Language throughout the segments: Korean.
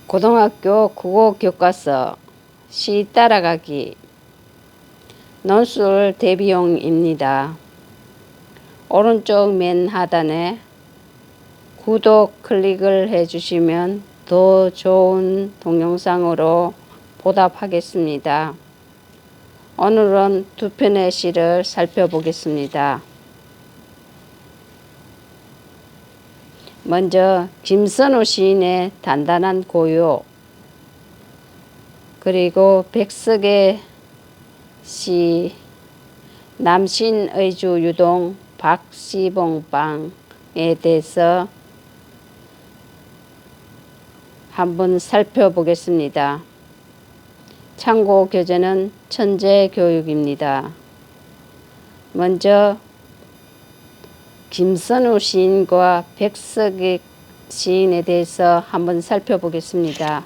고등학교 국어 교과서 시 따라가기 논술 대비용입니다. 오른쪽 맨 하단에 구독 클릭을 해주시면 더 좋은 동영상으로 보답하겠습니다. 오늘은 두 편의 시를 살펴보겠습니다. 먼저 김선우 시인의 단단한 고요, 그리고 백석의 시 남신의주 유동 박시봉방에 대해서 한번 살펴보겠습니다. 참고 교재는 천재교육입니다. 먼저 김선우 시인과 백석의 시인에 대해서 한번 살펴보겠습니다.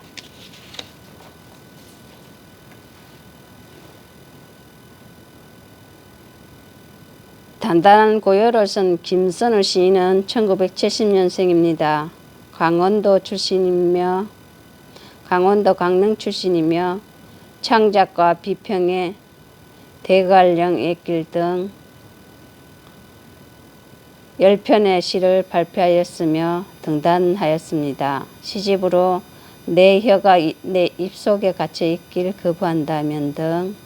단단한 고요를 쓴 김선우 시인은 1970년생입니다. 강원도 강릉 출신이며 창작과 비평의 대관령 액길 등 10편의 시를 발표하였으며 등단하였습니다. 시집으로 내 혀가 내 입속에 갇혀 있길 거부한다면 등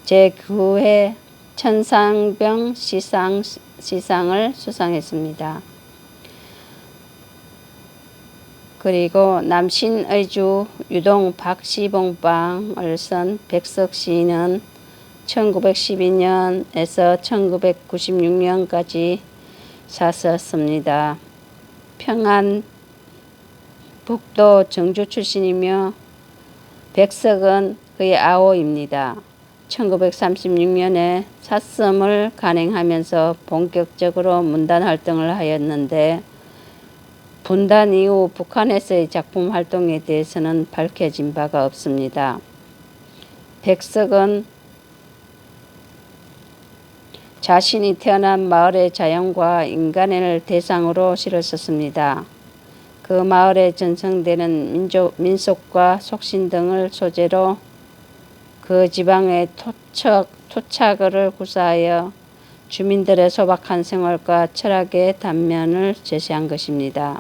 제9회 천상병 시상을 수상했습니다. 그리고 남신의주 유동 박시봉방을 쓴 백석 시인은 1912년에서 1996년까지 사셨습니다. 평안북도 정주 출신이며 백석은 그의 아오입니다. 1936년에 사슴을 간행하면서 본격적으로 문단 활동을 하였는데 분단 이후 북한에서의 작품 활동에 대해서는 밝혀진 바가 없습니다. 백석은 자신이 태어난 마을의 자연과 인간을 대상으로 시를 썼습니다. 그 마을에 전성되는 민속과 속신 등을 소재로 그 지방의 토착을 구사하여 주민들의 소박한 생활과 철학의 단면을 제시한 것입니다.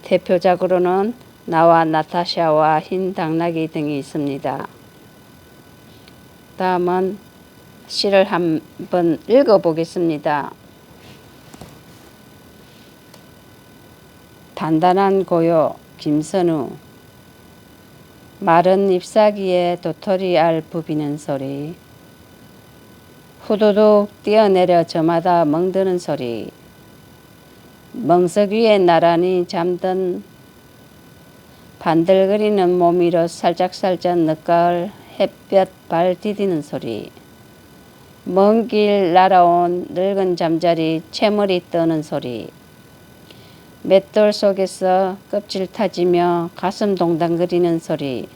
대표작으로는 나와 나타샤와 흰 당나귀 등이 있습니다. 다음은 시를 한번 읽어보겠습니다. 단단한 고요 김선우. 마른 잎사귀에 도토리 알 부비는 소리, 후두둑 뛰어내려 저마다 멍드는 소리, 멍석 위에 나란히 잠든 반들거리는 몸 위로 살짝살짝 늦가을 햇볕 발 디디는 소리, 먼 길 날아온 늙은 잠자리 채머리 떠는 소리, 맷돌 속에서 껍질 타지며 가슴 동당거리는 소리,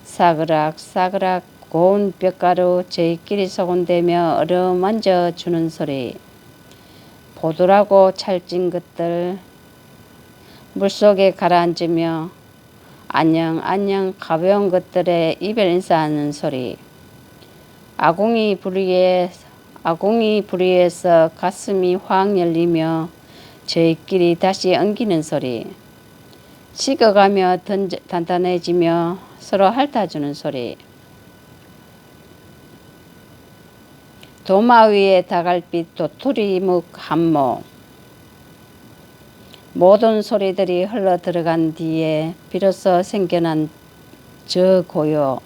사그락 사그락 고운 뼈가루 저희끼리 소곤대며 어루만져 주는 소리, 보들하고 찰진 것들 물속에 가라앉으며 안녕 안녕 가벼운 것들에 이별 인사하는 소리, 아궁이 부리에서 가슴이 확 열리며 저희끼리 다시 엉기는 소리, 식어가며 단단해지며 서로 핥아주는 소리, 도마 위에 다갈빛 도토리묵 한모, 모든 소리들이 흘러 들어간 뒤에 비로소 생겨난 저 고요,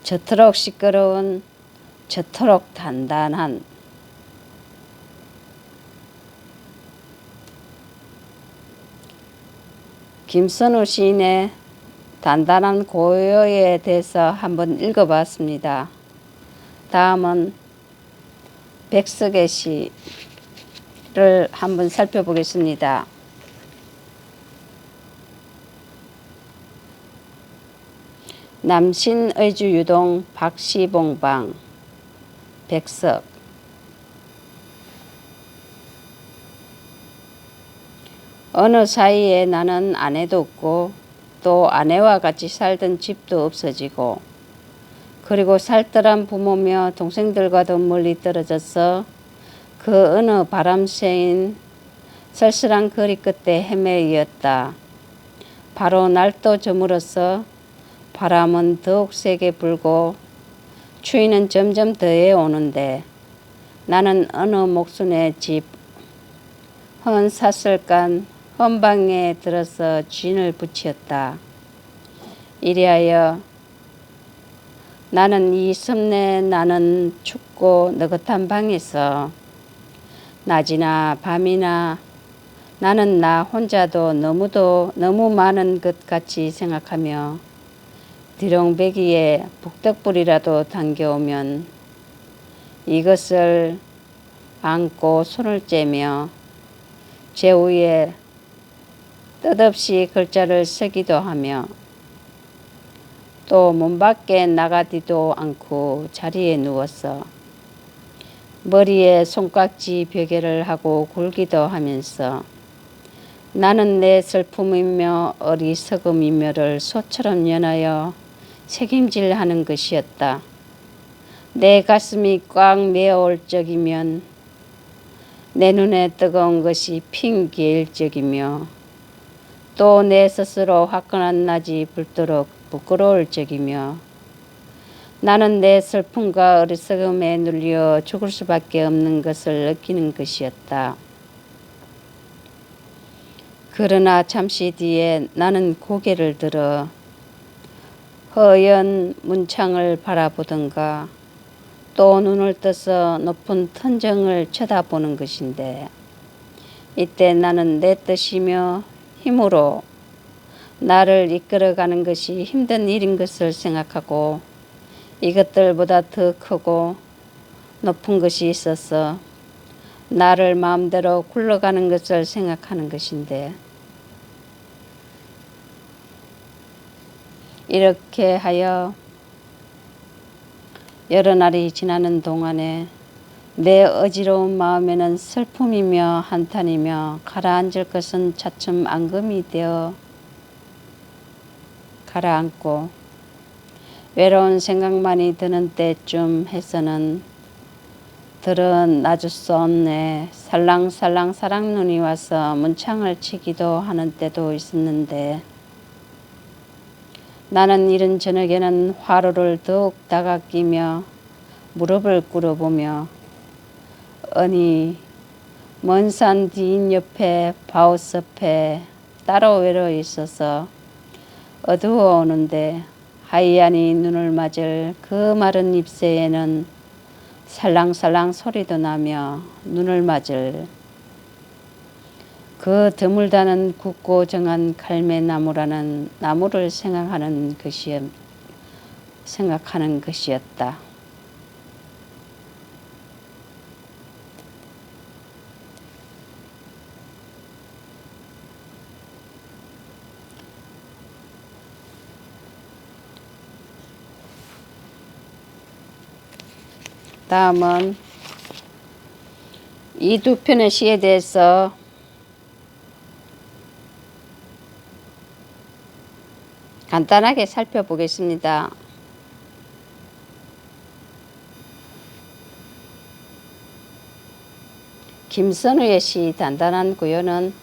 저토록 시끄러운 저토록 단단한 김선우 시인의 단단한 고요에 대해서 한번 읽어봤습니다. 다음은 백석의 시를 한번 살펴보겠습니다. 남신의주 유동 박시봉방 백석. 어느 사이에 나는 아내도 없고 또 아내와 같이 살던 집도 없어지고 그리고 살뜰한 부모며 동생들과도 멀리 떨어져서 그 어느 바람새인 쓸쓸한 거리 끝에 헤매이었다. 바로 날도 저물어서 바람은 더욱 세게 불고 추위는 점점 더해 오는데 나는 어느 목순의 집 헌 사슬간 헌방에 들어서 진을 붙였다. 이리하여 나는 이 섭내 나는 춥고 느긋한 방에서 낮이나 밤이나 나는 나 혼자도 너무 많은 것 같이 생각하며 디롱배기에 북덕불이라도 당겨오면 이것을 안고 손을 째며 제 위에 뜻없이 글자를 쓰기도 하며 또 문 밖에 나가지도 않고 자리에 누워서 머리에 손깍지 베개를 하고 굴기도 하면서 나는 내 슬픔이며 어리석음이며를 소처럼 연하여 책임질하는 것이었다. 내 가슴이 꽉 메어올 적이면 내 눈에 뜨거운 것이 핑계일 적이며 또 내 스스로 화끈한 낮이 붉도록 부끄러울 적이며 나는 내 슬픔과 어리석음에 눌려 죽을 수밖에 없는 것을 느끼는 것이었다. 그러나 잠시 뒤에 나는 고개를 들어 허연 문창을 바라보던가 또 눈을 떠서 높은 천정을 쳐다보는 것인데 이때 나는 내 뜻이며 힘으로 나를 이끌어가는 것이 힘든 일인 것을 생각하고 이것들보다 더 크고 높은 것이 있어서 나를 마음대로 굴러가는 것을 생각하는 것인데 이렇게 하여 여러 날이 지나는 동안에 내 어지러운 마음에는 슬픔이며 한탄이며 가라앉을 것은 차츰 앙금이 되어 가라앉고 외로운 생각만이 드는 때쯤 해서는 들은 낮을 수 없네 살랑살랑 사랑눈이 와서 문창을 치기도 하는 때도 있었는데 나는 이른 저녁에는 화로를 더욱 다가끼며 무릎을 꿇어보며 어니 먼 산 뒤인 옆에 바우숲에 따로 외로워 있어서 어두워 오는데 하얀이 눈을 맞을 그 마른 잎새에는 살랑살랑 소리도 나며 눈을 맞을 그 드물다는 굵고 정한 갈매나무라는 나무를 생각하는 것이었다. 다음은 이 두 편의 시에 대해서 간단하게 살펴보겠습니다. 김선우의 시 단단한 구요는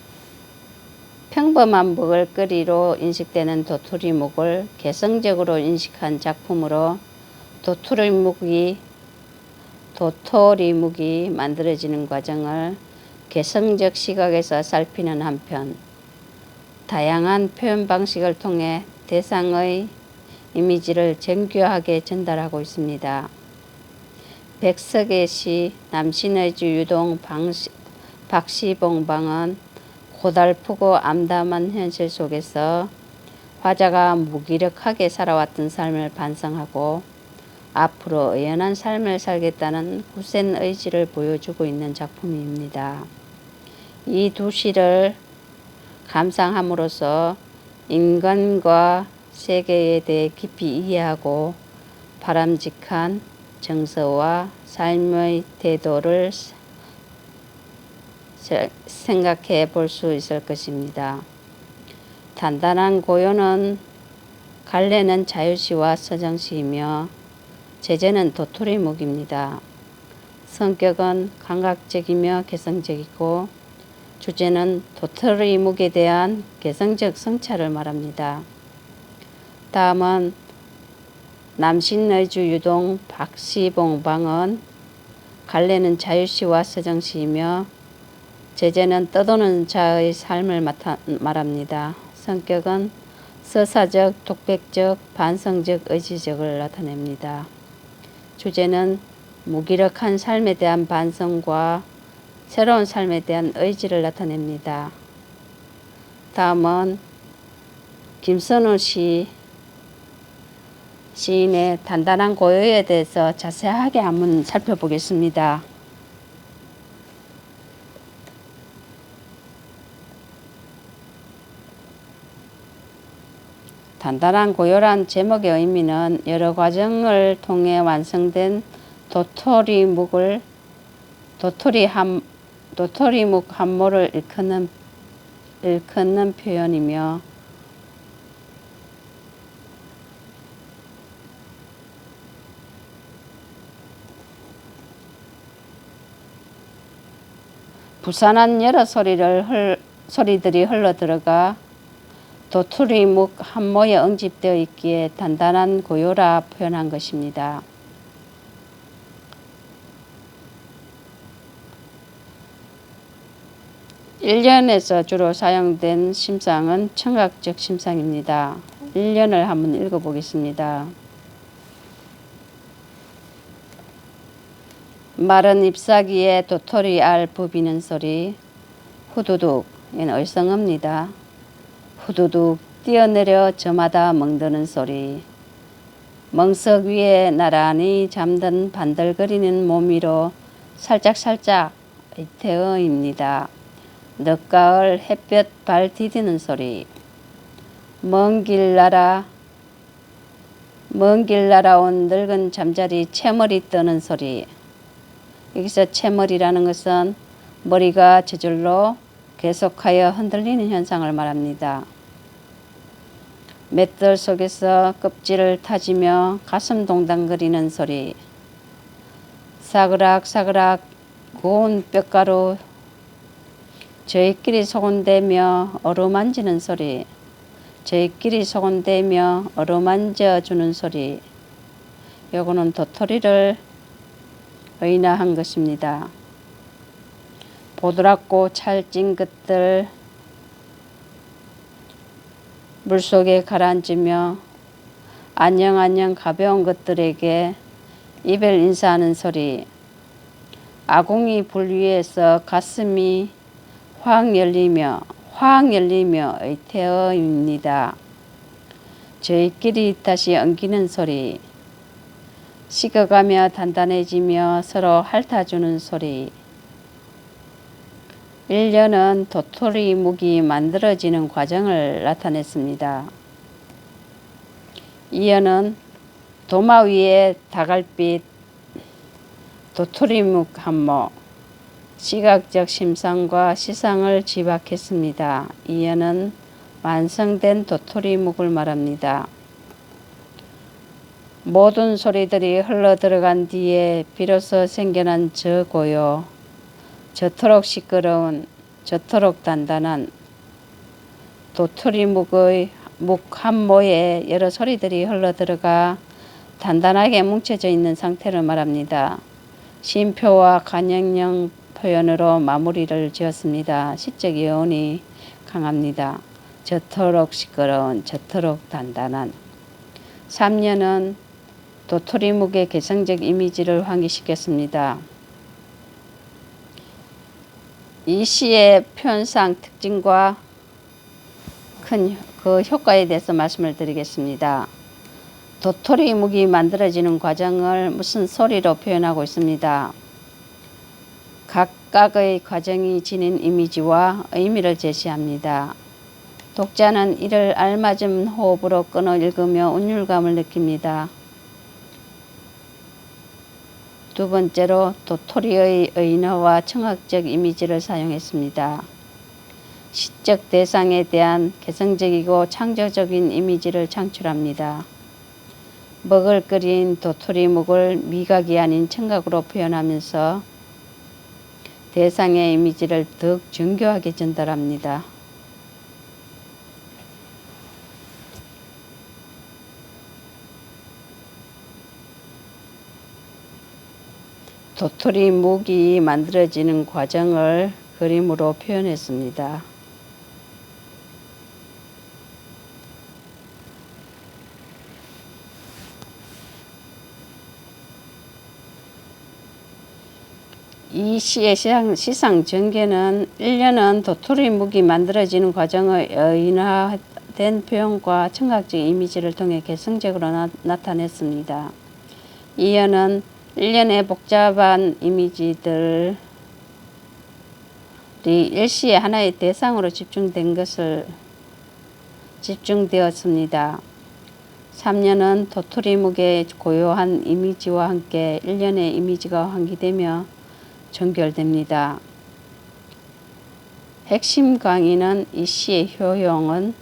평범한 먹을거리로 인식되는 도토리묵을 개성적으로 인식한 작품으로 도토리묵이 만들어지는 과정을 개성적 시각에서 살피는 한편 다양한 표현 방식을 통해 대상의 이미지를 정교하게 전달하고 있습니다. 백석의 시 남신의 주 유동 박시봉방은 고달프고 암담한 현실 속에서 화자가 무기력하게 살아왔던 삶을 반성하고 앞으로 의연한 삶을 살겠다는 굳센 의지를 보여주고 있는 작품입니다. 이 두 시를 감상함으로써 인간과 세계에 대해 깊이 이해하고 바람직한 정서와 삶의 태도를 생각해 볼 수 있을 것입니다. 단단한 고요는 갈래는 자유시와 서정시이며 제재는 도토리묵입니다. 성격은 감각적이며 개성적이고 주제는 도토리묵에 대한 개성적 성찰을 말합니다. 다음은 남신의주 유동 박시봉방은 갈래는 자유시와 서정시이며 제재는 떠도는 자의 삶을 말합니다. 성격은 서사적, 독백적, 반성적, 의지적을 나타냅니다. 주제는 무기력한 삶에 대한 반성과 새로운 삶에 대한 의지를 나타냅니다. 다음은 김선우 시인의 단단한 고요에 대해서 자세하게 한번 살펴보겠습니다. 단단한 고요란 제목의 의미는 여러 과정을 통해 완성된 도토리묵 한 모를 일컫는 표현이며 부산한 여러 소리들이 흘러들어가 도토리묵 한 모에 응집되어 있기에 단단한 고요라 표현한 것입니다. 일련에서 주로 사용된 심상은 청각적 심상입니다. 일련을 한번 읽어보겠습니다. 마른 잎사귀에 도토리 알 부비는 소리. 후두둑, 얘는 얼성어입니다. 후두둑 뛰어내려 저마다 멍드는 소리. 멍석 위에 나란히 잠든 반들거리는 몸 위로 살짝살짝 의태어입니다. 늦가을 햇볕 발 디디는 소리. 먼 길 날아온 늙은 잠자리 채머리 떠는 소리. 여기서 채머리라는 것은 머리가 저절로 계속하여 흔들리는 현상을 말합니다. 맷들 속에서 껍질을 타지며 가슴 동당거리는 소리. 사그락사그락 고운 뼈가루 저희끼리 소곤대며 어루만지는 소리. 저희끼리 소곤대며 어루만져주는 소리. 요거는 도토리를 의나한 것입니다. 보드랍고 찰진 것들 물속에 가라앉으며 안녕 가벼운 것들에게 이별 인사하는 소리. 아궁이 불 위에서 가슴이 확 열리며 의태어입니다. 저희끼리 다시 엉기는 소리. 식어가며 단단해지며 서로 핥아주는 소리. 일련은 도토리묵이 만들어지는 과정을 나타냈습니다. 이어는 도마 위에 다갈빛 도토리묵 한 모, 시각적 심상과 시상을 집약했습니다. 이어는 완성된 도토리묵을 말합니다. 모든 소리들이 흘러들어간 뒤에 비로소 생겨난 저 고요, 저토록 시끄러운, 저토록 단단한 도토리묵의 묵 한 모에 여러 소리들이 흘러들어가 단단하게 뭉쳐져 있는 상태를 말합니다. 쉼표와 간역령 표현으로 마무리를 지었습니다. 시적 여운이 강합니다. 저토록 시끄러운, 저토록 단단한. 3년은 도토리묵의 개성적 이미지를 환기시켰습니다. 이 시의 표현상 특징과 큰 그 효과에 대해서 말씀을 드리겠습니다. 도토리묵이 만들어지는 과정을 무슨 소리로 표현하고 있습니다. 각각의 과정이 지닌 이미지와 의미를 제시합니다. 독자는 이를 알맞은 호흡으로 끊어 읽으며 운율감을 느낍니다. 두 번째로 도토리의 의인화와 청학적 이미지를 사용했습니다. 시적 대상에 대한 개성적이고 창조적인 이미지를 창출합니다. 먹을거리인 도토리묵을 미각이 아닌 청각으로 표현하면서 대상의 이미지를 더욱 정교하게 전달합니다. 도토리묵이 만들어지는 과정을 그림으로 표현했습니다. 이 시의 시상 전개는 1년은 도토리묵이 만들어지는 과정의 의인화된 표현과 청각적 이미지를 통해 개성적으로 나타냈습니다. 2년은 일련의 복잡한 이미지들이 일시에 하나의 대상으로 집중되었습니다. 3년은 도토리묵의 고요한 이미지와 함께 일련의 이미지가 환기되며 전결됩니다. 핵심 강의는 이 시의 효용은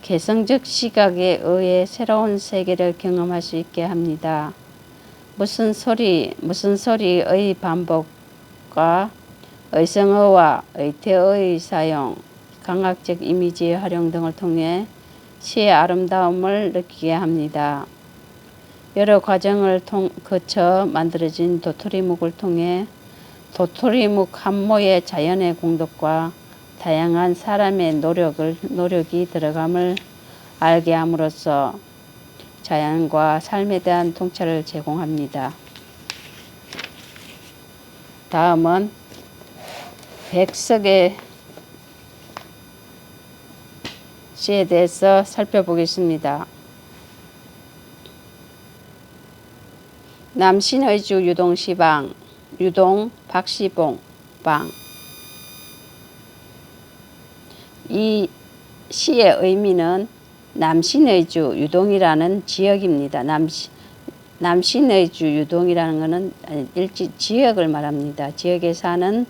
개성적 시각에 의해 새로운 세계를 경험할 수 있게 합니다. 무슨 소리의 반복과 의성어와 의태어의 사용, 감각적 이미지의 활용 등을 통해 시의 아름다움을 느끼게 합니다. 여러 과정을 거쳐 만들어진 도토리묵을 통해 도토리묵 한 모의 자연의 공덕과 다양한 사람의 노력이 들어감을 알게 함으로써 자연과 삶에 대한 통찰을 제공합니다. 다음은 백석의 시에 대해서 살펴보겠습니다. 남신의주 유동시방, 유동 박시봉 방. 이 시의 의미는 남신의주 유동이라는 지역입니다. 남신의주 유동이라는 것은 일지 지역을 말합니다. 지역에 사는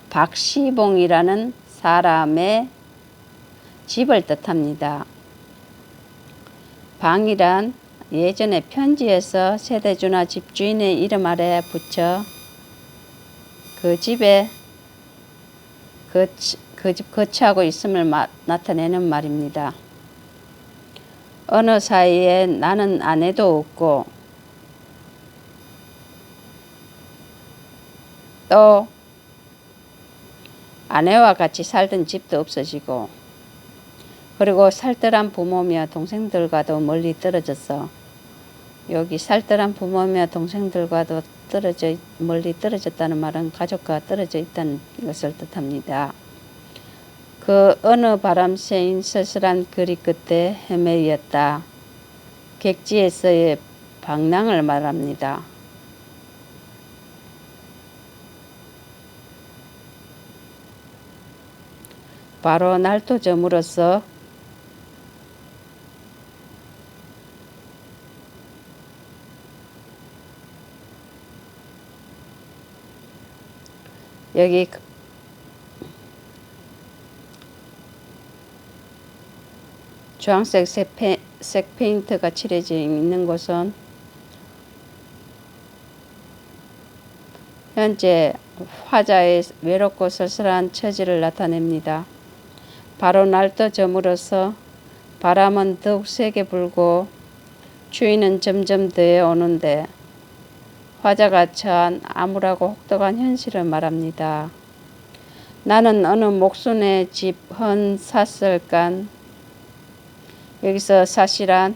박시봉이라는 사람의 집을 뜻합니다. 방이란 예전에 편지에서 세대주나 집주인의 이름 아래 붙여 그 집에 그 집 거처하고 있음을 나타내는 말입니다. 어느 사이에 나는 아내도 없고 또 아내와 같이 살던 집도 없어지고 그리고 살뜰한 부모며 동생들과도 멀리 떨어졌어. 여기 살뜰한 부모며 동생들과도 멀리 떨어졌다는 말은 가족과 떨어져 있다는 것을 뜻합니다. 그 어느 바람새인 쓸쓸한 거리 끝에 헤매였다. 객지에서의 방랑을 말합니다. 바로 날토점으로서 여기 주황색 색 페인트가 칠해져 있는 곳은 현재 화자의 외롭고 쓸쓸한 처지를 나타냅니다. 바로 날떠점으로써 바람은 더욱 세게 불고 추위는 점점 더해 오는데 화자가 처한 암울하고 혹독한 현실을 말합니다. 나는 어느 목순의 집 헌 삿을간. 여기서 삿이란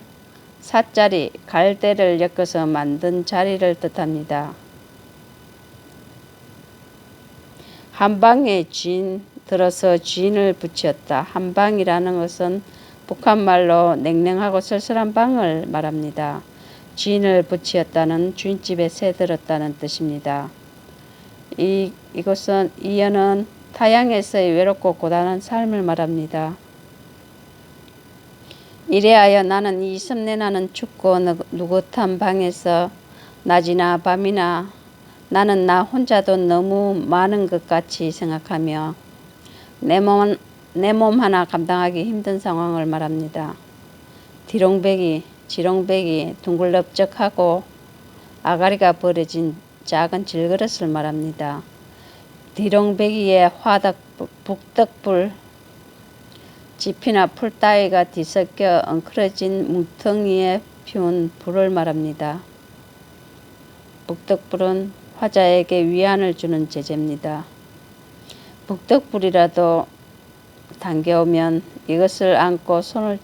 삿자리, 갈대를 엮어서 만든 자리를 뜻합니다. 한방에 쥐인 들어서 쥐인을 붙였다. 한방이라는 것은 북한말로 냉랭하고 쓸쓸한 방을 말합니다. 쥐인을 붙였다는 주인집에 새들었다는 뜻입니다. 이것은 이어는 타향에서의 외롭고 고단한 삶을 말합니다. 이래하여 나는 이 섬내나는 춥고 누긋한 방에서 낮이나 밤이나 나는 나 혼자도 너무 많은 것 같이 생각하며 내 몸 하나 감당하기 힘든 상황을 말합니다. 지렁배기 둥글럽적하고 아가리가 벌어진 작은 질그릇을 말합니다. 디렁배기에 북덕불, 지피나 풀 따위가 뒤섞여 엉클어진 뭉텅이에 피운 불을 말합니다. 북덕불은 화자에게 위안을 주는 제재입니다. 북덕불이라도 당겨오면 이것을 안고 손을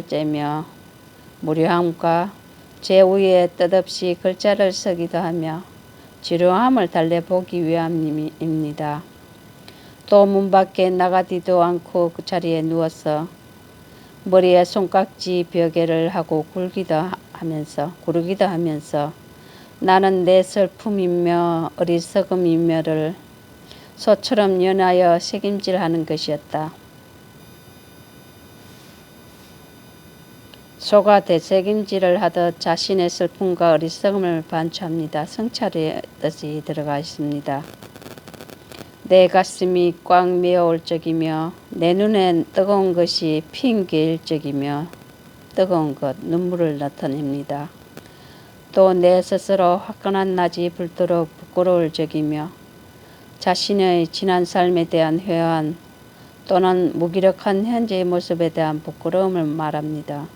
째며 무료함과 제 위에 뜻없이 글자를 쓰기도 하며 지루함을 달래보기 위함입니다. 또 문 밖에 나가지도 않고 그 자리에 누워서 머리에 손깍지 벼개를 하고 구르기도 하면서 나는 내 슬픔이며 어리석음이며를 소처럼 연하여 책임질하는 것이었다. 소가 대책임질을 하듯 자신의 슬픔과 어리석음을 반추합니다. 성찰의 뜻이 들어가 있습니다. 내 가슴이 꽉 메어올 적이며 내 눈엔 뜨거운 것이 핑계일 적이며 뜨거운 것, 눈물을 나타냅니다. 또 내 스스로 화끈한 낮이 불도록 부끄러울 적이며 자신의 지난 삶에 대한 회한 또는 무기력한 현재의 모습에 대한 부끄러움을 말합니다.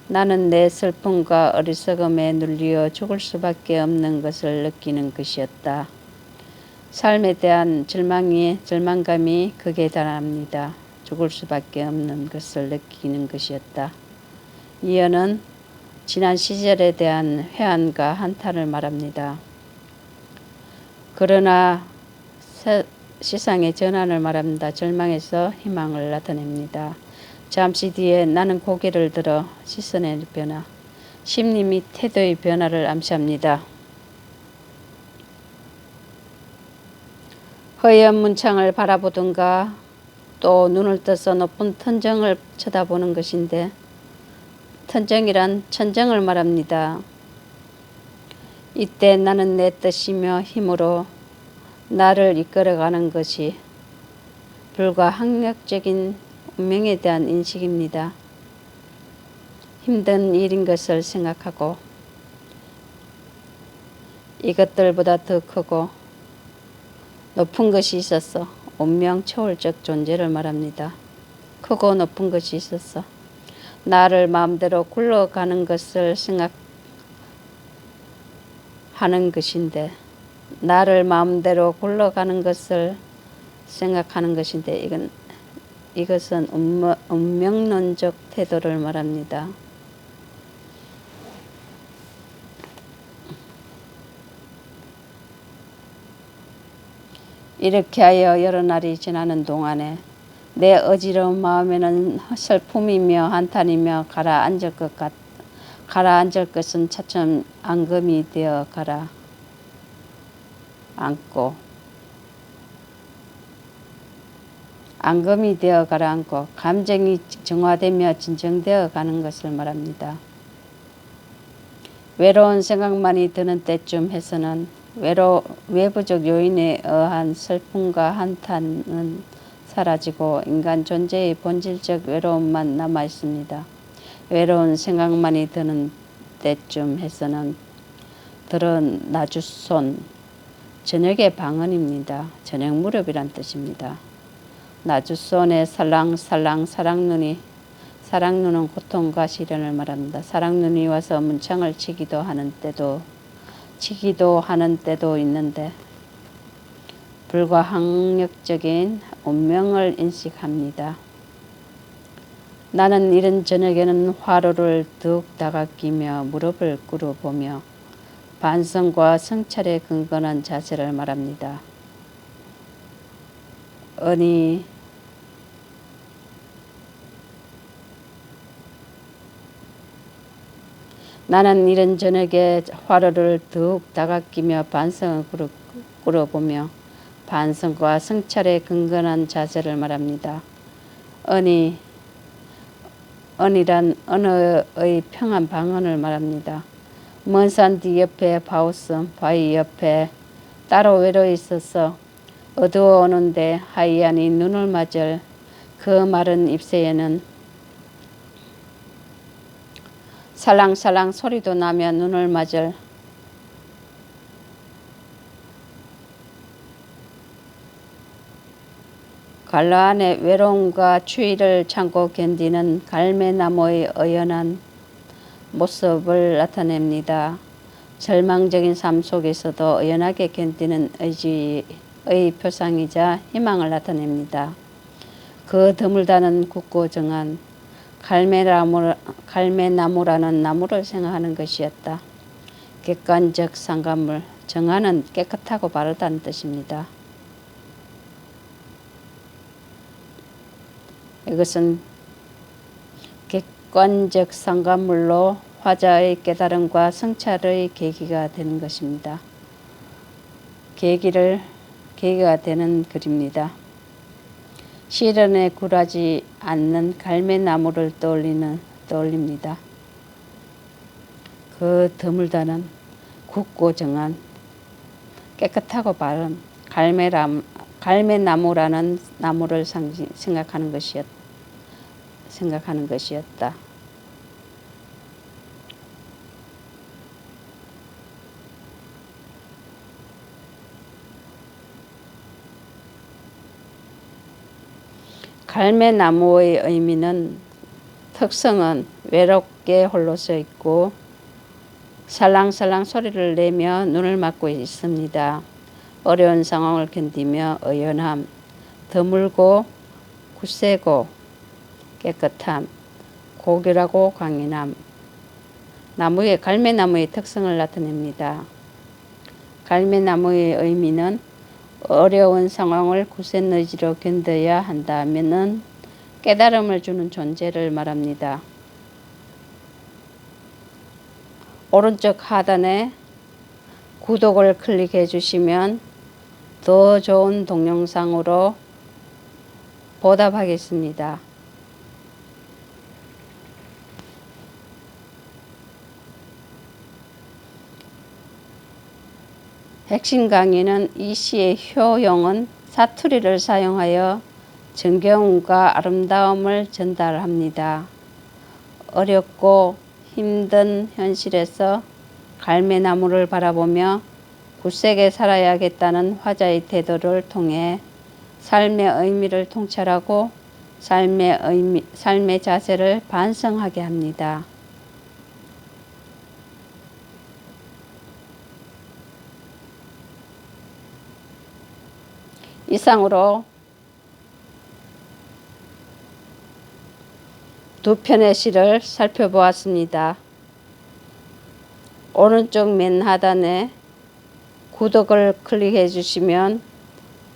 나는 내 슬픔과 어리석음에 눌려 죽을 수밖에 없는 것을 느끼는 것이었다. 삶에 대한 절망감이 극에 달합니다. 죽을 수밖에 없는 것을 느끼는 것이었다. 이어는 지난 시절에 대한 회한과 한탄을 말합니다. 그러나 세상의 전환을 말합니다. 절망에서 희망을 나타냅니다. 잠시 뒤에 나는 고개를 들어 시선의 변화, 심리 및 태도의 변화를 암시합니다. 허연 문창을 바라보든가 또 눈을 떠서 높은 천정을 쳐다보는 것인데 천정이란 천정을 말합니다. 이때 나는 내 뜻이며 힘으로 나를 이끌어가는 것이 불가항력적인 운명에 대한 인식입니다. 힘든 일인 것을 생각하고 이것들보다 더 크고 높은 것이 있어서 운명 초월적 존재를 말합니다. 크고 높은 것이 있어서 나를 마음대로 굴러가는 것을 생각하는 것인데 나를 마음대로 굴러가는 것을 생각하는 것인데 이것은 운명론적 태도를 말합니다. 이렇게 하여 여러 날이 지나는 동안에 내 어지러운 마음에는 슬픔이며 한탄이며 가라앉을 것은 차츰 앙금이 되어 가라앉고 감정이 정화되며 진정되어 가는 것을 말합니다. 외로운 생각만이 드는 때쯤 해서는 외부적 요인에 의한 슬픔과 한탄은 사라지고 인간 존재의 본질적 외로움만 남아 있습니다. 외로운 생각만이 드는 때쯤 해서는 들은 나주손, 저녁의 방언입니다. 저녁 무렵이란 뜻입니다. 나주손의 살랑살랑 사랑눈은 고통과 시련을 말합니다. 사랑눈이 와서 문창을 치기도 하는 때도 있는데 불가항력적인 운명을 인식합니다. 나는 이른 저녁에는 화로를 더욱 다가끼며 무릎을 꿇어보며 반성과 성찰에 근거한 자세를 말합니다. 나는 이른 저녁에 화로를 더욱 다가끼며 반성을 꿇어보며 반성과 성찰에 근거한 자세를 말합니다. 언이란 언어의 평한 방언을 말합니다. 먼 산 뒤옆에 바우섬 바위 옆에 따로 외로이 있어서 어두워오는데 하얀이 눈을 맞을 그 마른 잎새에는 살랑살랑 소리도 나며 눈을 맞을 갈라 안에 외로움과 추위를 참고 견디는 갈매나무의 의연한 모습을 나타냅니다. 절망적인 삶 속에서도 의연하게 견디는 의지의 표상이자 희망을 나타냅니다. 그 드물다는 굳고 정한 갈매나무라는 나무를 생각하는 것이었다. 객관적 상관물, 정한은 깨끗하고 바르다는 뜻입니다. 이것은 객관적 상관물로 화자의 깨달음과 성찰의 계기가 되는 것입니다. 계기가 되는 글입니다. 시련에 굴하지 않는 갈매나무를 떠올립니다. 그 드물다는 굳고 정한 깨끗하고 바른 갈매나무라는 나무를 생각하는 것이었다. 갈매나무의 특성은 외롭게 홀로 서 있고 살랑살랑 소리를 내며 눈을 맞고 있습니다. 어려운 상황을 견디며 의연함, 드물고 굳세고 깨끗함, 고결하고 강인함, 갈매나무의 특성을 나타냅니다. 갈매나무의 의미는 어려운 상황을 굳센 의지로 견뎌야 한다면은 깨달음을 주는 존재를 말합니다. 오른쪽 하단에 구독을 클릭해 주시면 더 좋은 동영상으로 보답하겠습니다. 핵심 강의는 이 시의 효용은 사투리를 사용하여 정겨움과 아름다움을 전달합니다. 어렵고 힘든 현실에서 갈매나무를 바라보며 굳세게 살아야겠다는 화자의 태도를 통해 삶의 의미를 통찰하고 삶의 자세를 반성하게 합니다. 이상으로 두 편의 시를 살펴보았습니다. 오른쪽 맨 하단에 구독을 클릭해 주시면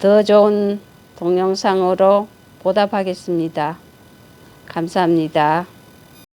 더 좋은 동영상으로 보답하겠습니다. 감사합니다.